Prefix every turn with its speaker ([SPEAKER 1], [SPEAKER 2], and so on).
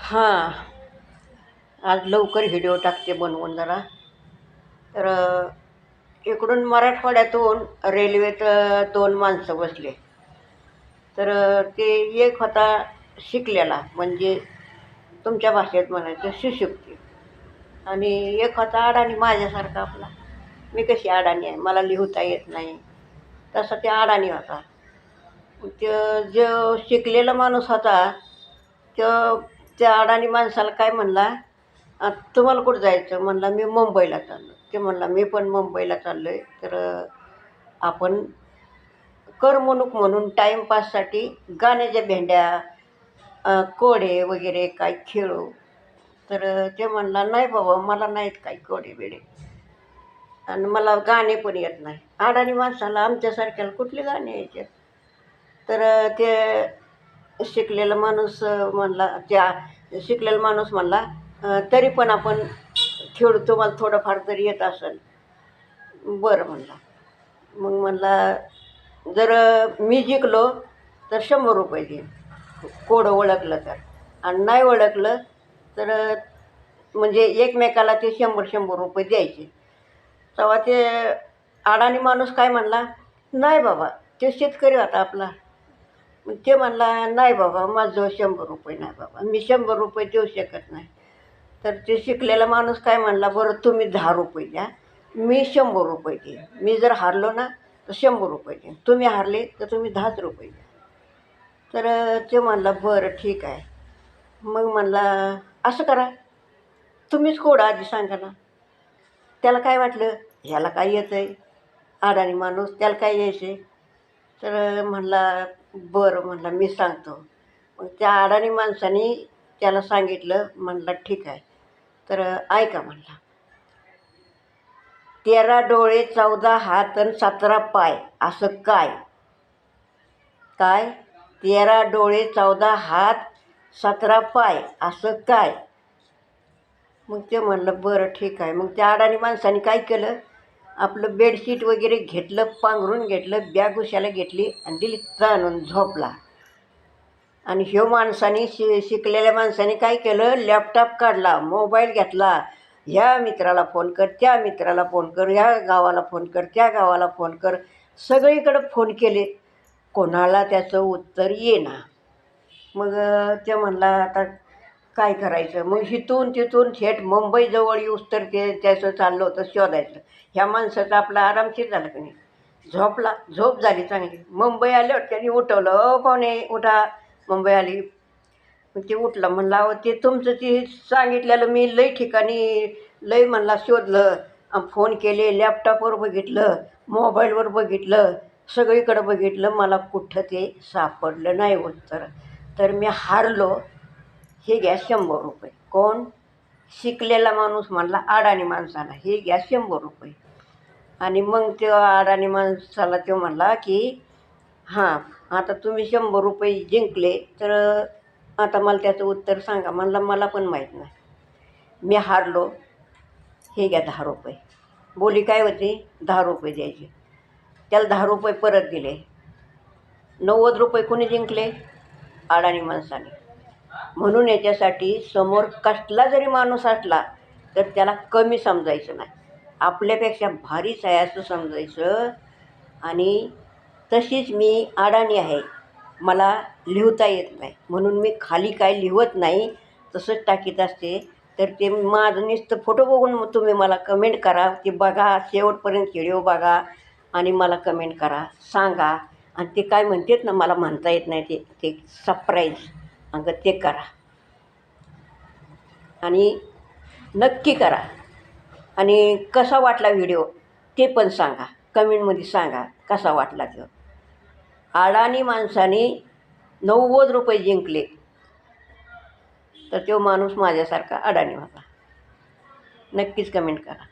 [SPEAKER 1] हां, आज लवकर व्हिडिओ टाकते बनवून जरा. तर इकडून मराठवाड्यातून रेल्वेत 2 माणसं बसले. तर ते एक होता शिकलेला, म्हणजे तुमच्या भाषेत म्हणायचं सुशिक्षित, आणि एक होता अडाणी माझ्यासारखा आपला. मी कशी अडाणी आहे, मला लिहता येत नाही, तसा ते अडाणी होता. तो जो शिकलेला माणूस होता, तो त्या अडाणी माणसाला काय म्हणला, तुम्हाला कुठं जायचं?" म्हणला, "मी मुंबईला चाललो." ते म्हणला, "मी पण मुंबईला चाललो आहे, तर आपण करमणूक म्हणून टाईमपाससाठी गाण्याच्या भेंड्या, कोडे वगैरे काही खेळू." तर ते म्हणला, "नाही बाबा, मला नाहीत काही कोडे-बिडे, आणि मला गाणे पण येत नाही." अडाणी माणसाला, आमच्यासारख्याला कुठले गाणे यायचे? तर ते शिकलेला माणूस म्हणला, त्या शिकलेला माणूस म्हणला, तरी पण आपण खेळू, तुम्हाला थोडंफार तरी येत असेल." "बरं," म्हणला. मग म्हणला, "जर मी जिंकलो तर ₹100 देईन, कोडं ओळखलं तर, आणि नाही ओळखलं तर म्हणजे एकमेकाला ते 100-100 द्यायचे." तेव्हा ते अडाणी माणूस काय म्हणला, "नाही बाबा." तो शेतकरी होता आपला. मग ते म्हणला, "नाही बाबा, माझ्याजवळ ₹100 नाही बाबा, मी ₹100 देऊ शकत नाही." तर ते शिकलेला माणूस काय म्हणला, "बरं, तुम्ही ₹10 द्या, मी ₹100 देईन. मी जर हारलो ना तर ₹100 देईन, तुम्ही हारले तर तुम्ही ₹10 द्या." तर ते म्हणला, "बरं, ठीक आहे." मग म्हणला, "असं करा, तुम्हीच कोड आधी सांगा ना." त्याला काय वाटलं, ह्याला काय येतं आहे, अडाणी माणूस, त्याला काय यायचे? तर म्हणला, "बरं," म्हणला, "मी सांगतो." मग त्या अडाणी माणसाने त्याला सांगितलं. म्हणला, "ठीक आहे." तर ऐका म्हणला, "13 डोळे 14 हात आणि 17 पाय असं काय?" काय? "13 डोळे 14 हात 17 पाय असं काय?" मग ते म्हणलं, "बरं, ठीक आहे." मग त्या अडाणी माणसाने काय केलं, आपलं बेडशीट वगैरे घेतलं, पांघरून घेतलं, बॅग उशाला घेतली आणि दिली ताणून, झोपला. आणि ह्यो माणसाने, शिकलेल्या माणसाने काय केलं, लॅपटॉप काढला, मोबाईल घेतला, ह्या मित्राला फोन कर, त्या मित्राला फोन कर, ह्या गावाला फोन कर, त्या गावाला फोन कर, सगळीकडं फोन केले, कोणाला त्याचं उत्तर येईना. मग ते म्हणला, आता काय करायचं? मग इथून तिथून थेट मुंबईजवळ येऊस तर ते त्याचं चाललं होतं शोधायचं. ह्या माणसाचं आपलं आरामशीर झालं की नाही, झोपला, झोप झाली चांगली. मुंबई आल्यावर त्यांनी उठवलं, पाहुणे उठा, मुंबई आली." मग ते उठलं. म्हणलं, "अहो, ते तुमचं ते सांगितलेलं मी लई ठिकाणी, लई म्हणला शोधलं, फोन केले, लॅपटॉपवर बघितलं, मोबाईलवर बघितलं, सगळीकडं बघितलं, मला कुठं ते सापडलं नाही उत्तर. तर मी हारलो, हे घ्या ₹100." कोण? शिकलेला माणूस म्हणला अडाणी माणसाला, "हे घ्या ₹100." आणि मग त्या अडाणी माणसाला तो म्हणला की, "हां, आता तुम्ही ₹100 जिंकले, तर आता मला त्याचं उत्तर सांगा." म्हणला, "मला पण माहीत नाही, मी हारलो, हे घ्या ₹10." बोली काय होती, ₹10 द्यायचे. त्याला ₹10 परत दिले. ₹90 कोणी जिंकले? अडाणी माणसाने. म्हणून याच्यासाठी समोर कसला जरी माणूस असला तर त्याला कमी समजायचं नाही, आपल्यापेक्षा भारीच आहे असं समजायचं. आणि तशीच मी अडाणी आहे, मला लिहता येत नाही, म्हणून मी खाली काय लिहत नाही, तसंच टाकीत असते. तर ते माझं नुसतं फोटो बघून मग तुम्ही मला कमेंट करा, ते बघा, शेवटपर्यंत व्हिडिओ बघा आणि मला कमेंट करा, सांगा. आणि ते काय म्हणतात ना, मला म्हणता येत नाही, ते ते सरप्राईज, अगं ते करा आणि नक्की करा. आणि कसा वाटला व्हिडिओ ते पण सांगा, कमेंटमध्ये सांगा कसा वाटला तो. अडाणी माणसाने ₹90 जिंकले, तर तो माणूस माझ्यासारखा अडाणी होता. नक्कीच कमेंट करा.